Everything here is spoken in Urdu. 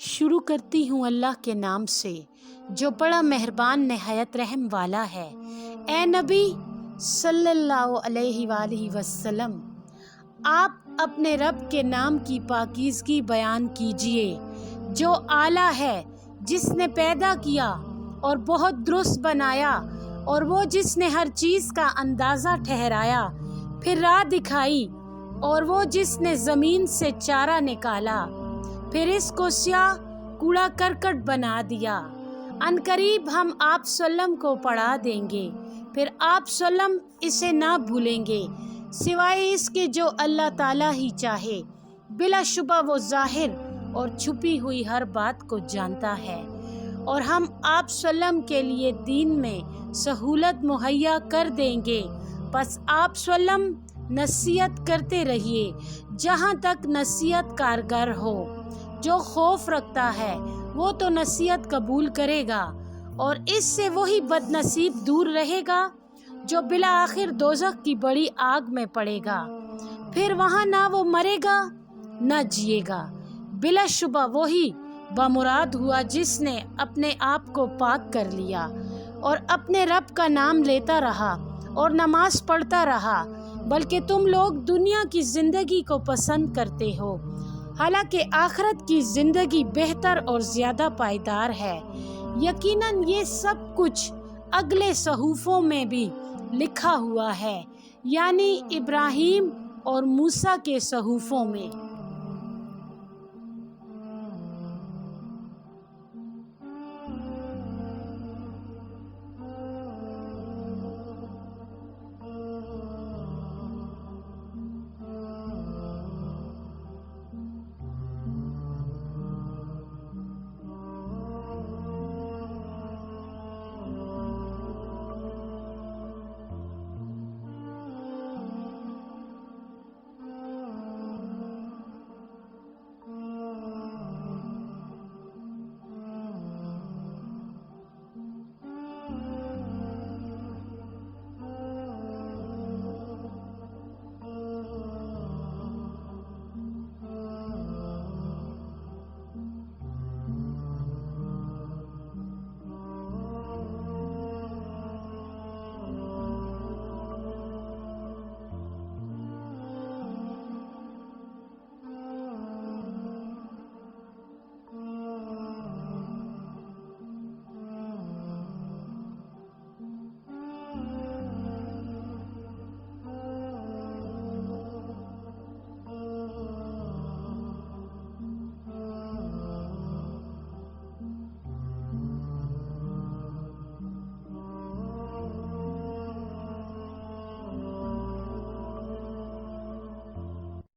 شروع کرتی ہوں اللہ کے نام سے جو بڑا مہربان نہایت رحم والا ہے۔ اے نبی صلی اللہ علیہ وآلہ وسلم، آپ اپنے رب کے نام کی پاکیزگی بیان کیجئے جو اعلیٰ ہے، جس نے پیدا کیا اور بہت درست بنایا، اور وہ جس نے ہر چیز کا اندازہ ٹھہرایا پھر راہ دکھائی، اور وہ جس نے زمین سے چارہ نکالا پھر اس کو سیاہ کوڑا کرکٹ بنا دیا۔ ان قریب ہم آپ سلم کو پڑھا دیں گے، پھر آپ سلم اسے نہ بھولیں گے سوائے اس کے جو اللہ تعالیٰ ہی چاہے۔ بلا شبہ وہ ظاہر اور چھپی ہوئی ہر بات کو جانتا ہے، اور ہم آپ سلم کے لیے دین میں سہولت مہیا کر دیں گے۔ پس آپ سلم نصیحت کرتے رہیے جہاں تک نصیحت کارگر ہو۔ جو خوف رکھتا ہے وہ تو نصیحت قبول کرے گا، اور اس سے وہی بد نصیب دور رہے گا جو بالآخر دوزخ کی بڑی آگ میں پڑے گا، پھر وہاں نہ وہ مرے گا نہ جیے گا۔ بلا شبہ وہی بامراد ہوا جس نے اپنے آپ کو پاک کر لیا اور اپنے رب کا نام لیتا رہا اور نماز پڑھتا رہا، بلکہ تم لوگ دنیا کی زندگی کو پسند کرتے ہو، حالانکہ آخرت کی زندگی بہتر اور زیادہ پائیدار ہے۔ یقیناً یہ سب کچھ اگلے صحیفوں میں بھی لکھا ہوا ہے، یعنی ابراہیم اور موسیٰ کے صحیفوں میں۔